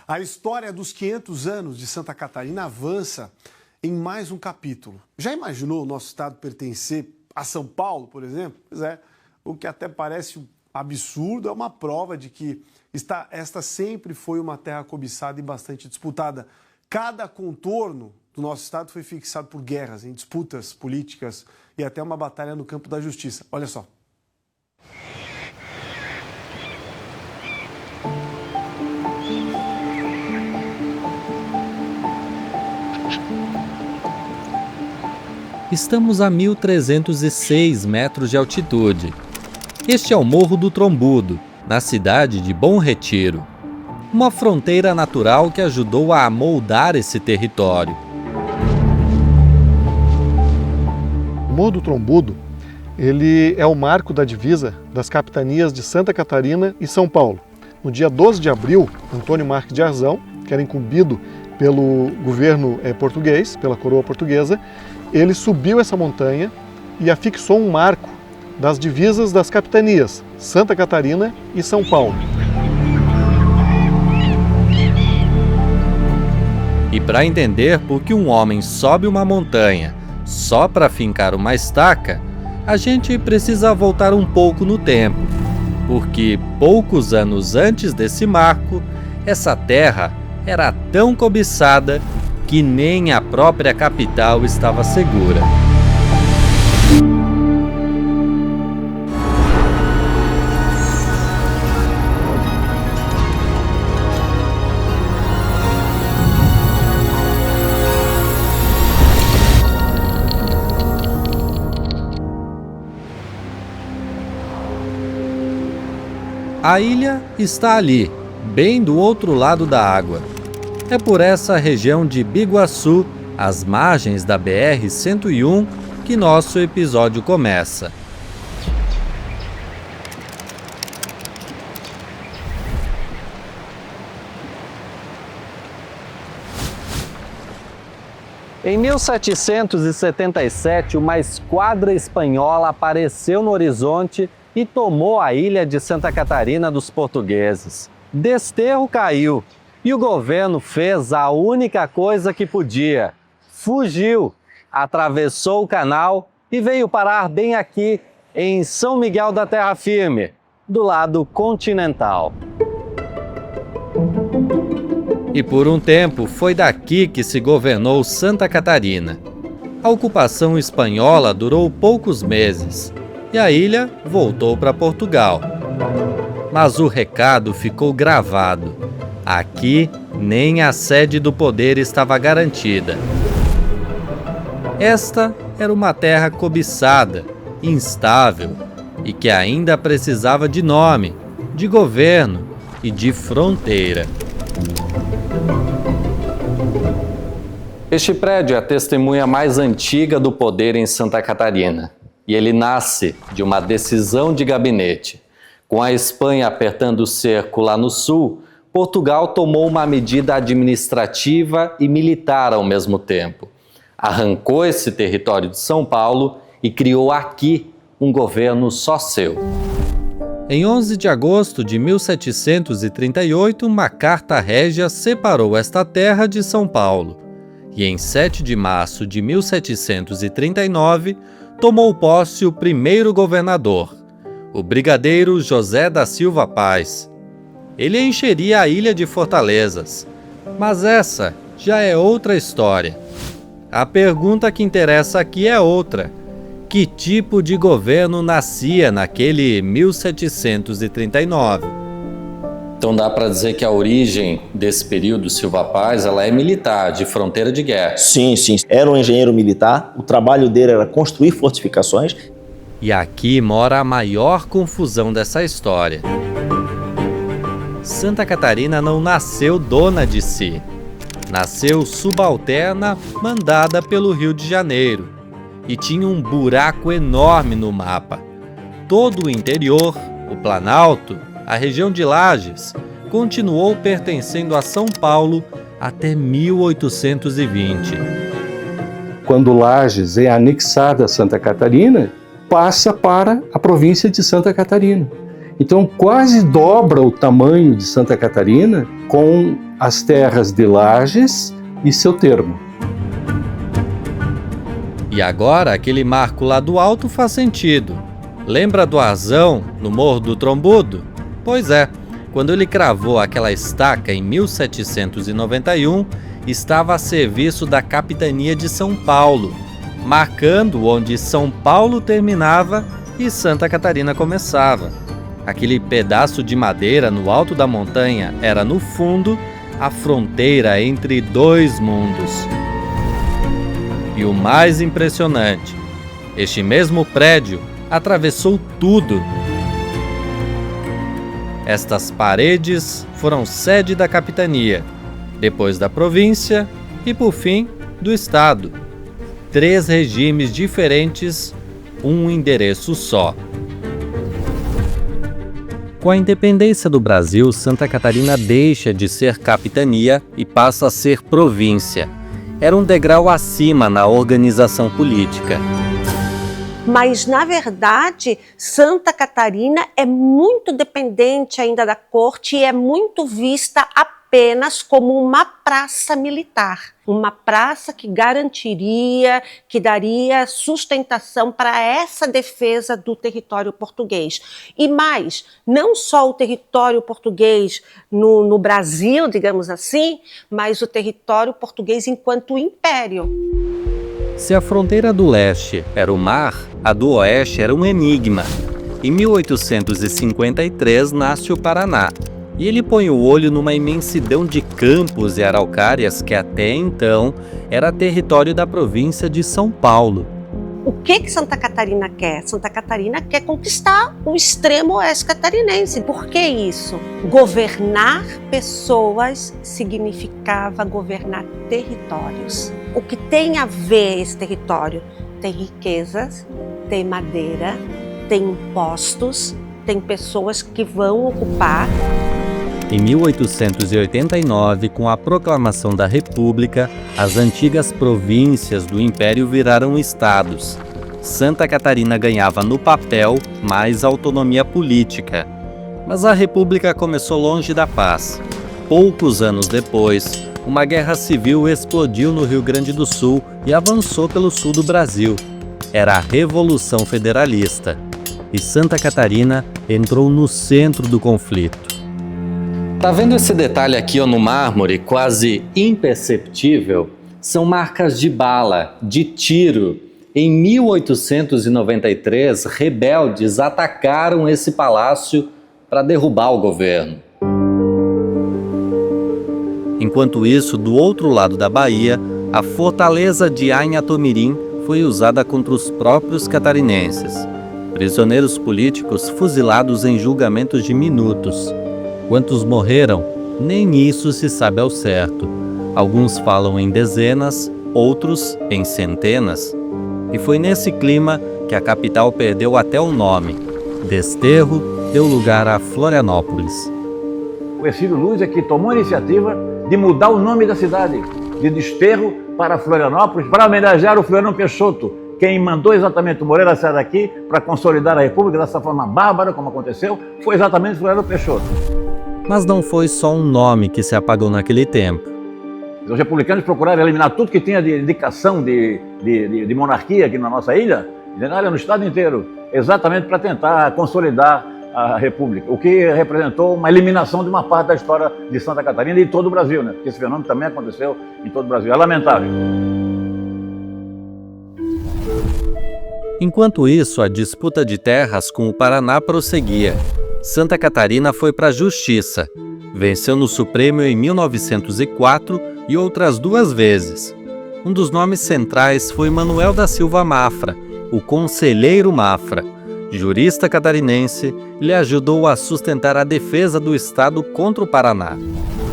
A história dos 500 anos de Santa Catarina avança em mais um capítulo. Já imaginou o nosso estado pertencer a São Paulo, por exemplo? Pois é, o que até parece um absurdo é uma prova de que esta sempre foi uma terra cobiçada e bastante disputada. Cada contorno do nosso estado foi fixado por guerras, em disputas políticas e até uma batalha no campo da justiça. Olha só. Estamos a 1.306 metros de altitude. Este é o Morro do Trombudo, na cidade de Bom Retiro. Uma fronteira natural que ajudou a moldar esse território. O Morro do Trombudo, ele é o marco da divisa das capitanias de Santa Catarina e São Paulo. No dia 12 de abril, Antônio Marques de Arzão, que era incumbido pelo governo português, pela coroa portuguesa, ele subiu essa montanha e afixou um marco das divisas das capitanias Santa Catarina e São Paulo. E para entender por que um homem sobe uma montanha só para fincar uma estaca, a gente precisa voltar um pouco no tempo, porque poucos anos antes desse marco, essa terra era tão cobiçada que nem a própria capital estava segura. A ilha está ali, bem do outro lado da água. É por essa região de Biguaçu, às margens da BR-101, que nosso episódio começa. Em 1777, uma esquadra espanhola apareceu no horizonte e tomou a ilha de Santa Catarina dos portugueses. Desterro caiu. E o governo fez a única coisa que podia. Fugiu, atravessou o canal e veio parar bem aqui, em São Miguel da Terra Firme, do lado continental. E por um tempo foi daqui que se governou Santa Catarina. A ocupação espanhola durou poucos meses e a ilha voltou para Portugal. Mas o recado ficou gravado. Aqui, nem a sede do poder estava garantida. Esta era uma terra cobiçada, instável e que ainda precisava de nome, de governo e de fronteira. Este prédio é a testemunha mais antiga do poder em Santa Catarina e ele nasce de uma decisão de gabinete. Com a Espanha apertando o cerco lá no sul, Portugal tomou uma medida administrativa e militar ao mesmo tempo. Arrancou esse território de São Paulo e criou aqui um governo só seu. Em 11 de agosto de 1738, uma carta régia separou esta terra de São Paulo. E em 7 de março de 1739, tomou posse o primeiro governador, o brigadeiro José da Silva Paz. Ele encheria a ilha de fortalezas. Mas essa já é outra história. A pergunta que interessa aqui é outra. Que tipo de governo nascia naquele 1739? Então dá para dizer que a origem desse período Silva Paz, ela é militar, de fronteira de guerra. Sim. Era um engenheiro militar, o trabalho dele era construir fortificações. E aqui mora a maior confusão dessa história. Santa Catarina não nasceu dona de si. Nasceu subalterna, mandada pelo Rio de Janeiro. E tinha um buraco enorme no mapa. Todo o interior, o Planalto, a região de Lages, continuou pertencendo a São Paulo até 1820. Quando Lages é anexada a Santa Catarina, passa para a província de Santa Catarina. Então quase dobra o tamanho de Santa Catarina com as terras de Lages e seu termo. E agora aquele marco lá do alto faz sentido. Lembra do Arzão, no Morro do Trombudo? Pois é, quando ele cravou aquela estaca em 1791, estava a serviço da capitania de São Paulo, marcando onde São Paulo terminava e Santa Catarina começava. Aquele pedaço de madeira no alto da montanha era, no fundo, a fronteira entre dois mundos. E o mais impressionante, este mesmo prédio atravessou tudo. Estas paredes foram sede da capitania, depois da província e, por fim, do estado. 3 regimes diferentes, um endereço só. Com a independência do Brasil, Santa Catarina deixa de ser capitania e passa a ser província. Era um degrau acima na organização política. Mas, na verdade, Santa Catarina é muito dependente ainda da corte e é muito vista apenas como uma praça militar. Uma praça que garantiria, que daria sustentação para essa defesa do território português. E mais, não só o território português no Brasil, digamos assim, mas o território português enquanto império. Se a fronteira do leste era o mar, a do oeste era um enigma. Em 1853 nasce o Paraná, e ele põe o olho numa imensidão de campos e araucárias que até então era território da província de São Paulo. O que Santa Catarina quer? Santa Catarina quer conquistar o extremo oeste catarinense. Por que isso? Governar pessoas significava governar territórios. O que tem a ver esse território? Tem riquezas, tem madeira, tem impostos, tem pessoas que vão ocupar. Em 1889, com a proclamação da República, as antigas províncias do Império viraram estados. Santa Catarina ganhava no papel mais autonomia política. Mas a República começou longe da paz. Poucos anos depois, uma guerra civil explodiu no Rio Grande do Sul e avançou pelo sul do Brasil. Era a Revolução Federalista. E Santa Catarina entrou no centro do conflito. Tá vendo esse detalhe aqui no mármore, quase imperceptível? São marcas de bala, de tiro. Em 1893, rebeldes atacaram esse palácio para derrubar o governo. Enquanto isso, do outro lado da Bahia, a fortaleza de Anhatomirim foi usada contra os próprios catarinenses. Prisioneiros políticos fuzilados em julgamentos de minutos. Quantos morreram? Nem isso se sabe ao certo. Alguns falam em dezenas, outros em centenas. E foi nesse clima que a capital perdeu até o nome. Desterro deu lugar a Florianópolis. O Ercílio Luz é que tomou a iniciativa de mudar o nome da cidade, de Desterro para Florianópolis, para homenagear o Floriano Peixoto. Quem mandou exatamente o Moreira sair daqui para consolidar a República dessa forma bárbara, como aconteceu, foi exatamente o Floriano Peixoto. Mas não foi só um nome que se apagou naquele tempo. Os republicanos procuraram eliminar tudo que tinha de indicação de monarquia aqui na nossa ilha, no estado inteiro, exatamente para tentar consolidar a República, o que representou uma eliminação de uma parte da história de Santa Catarina e de todo o Brasil, né? Porque esse fenômeno também aconteceu em todo o Brasil. É lamentável. Enquanto isso, a disputa de terras com o Paraná prosseguia. Santa Catarina foi para a Justiça. Venceu no Supremo em 1904 e outras 2 vezes. Um dos nomes centrais foi Manuel da Silva Mafra, o Conselheiro Mafra. Jurista catarinense, ele ajudou a sustentar a defesa do Estado contra o Paraná.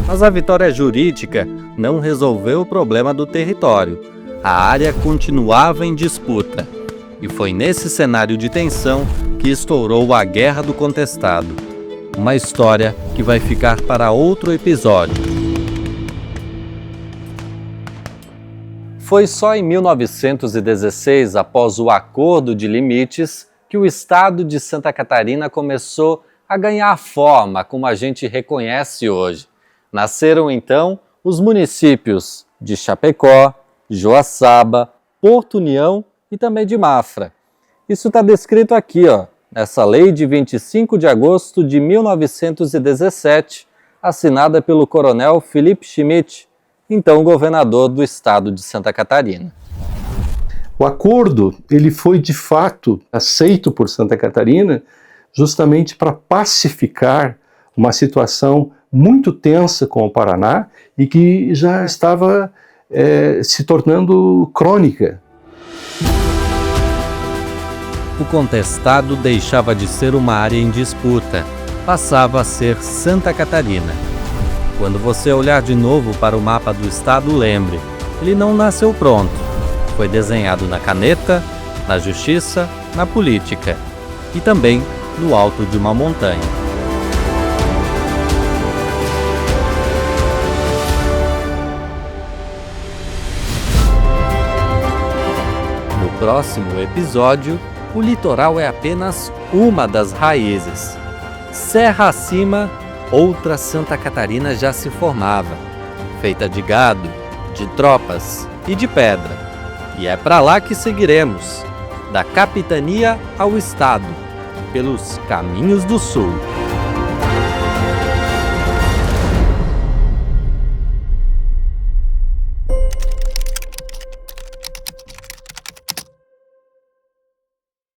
Mas a vitória jurídica não resolveu o problema do território. A área continuava em disputa. E foi nesse cenário de tensão que estourou a Guerra do Contestado. Uma história que vai ficar para outro episódio. Foi só em 1916, após o Acordo de Limites, que o estado de Santa Catarina começou a ganhar forma como a gente reconhece hoje. Nasceram então os municípios de Chapecó, Joaçaba, Porto União e também de Mafra. Isso está descrito aqui, nessa lei de 25 de agosto de 1917, assinada pelo coronel Felipe Schmidt, então governador do estado de Santa Catarina. O acordo ele foi de fato aceito por Santa Catarina justamente para pacificar uma situação muito tensa com o Paraná e que já estava se tornando crônica. O contestado deixava de ser uma área em disputa, passava a ser Santa Catarina. Quando você olhar de novo para o mapa do estado, lembre, ele não nasceu pronto. Foi desenhado na caneta, na justiça, na política e também no alto de uma montanha. No próximo episódio, o litoral é apenas uma das raízes. Serra acima, outra Santa Catarina já se formava, feita de gado, de tropas e de pedra. E é para lá que seguiremos, da capitania ao estado, pelos caminhos do sul.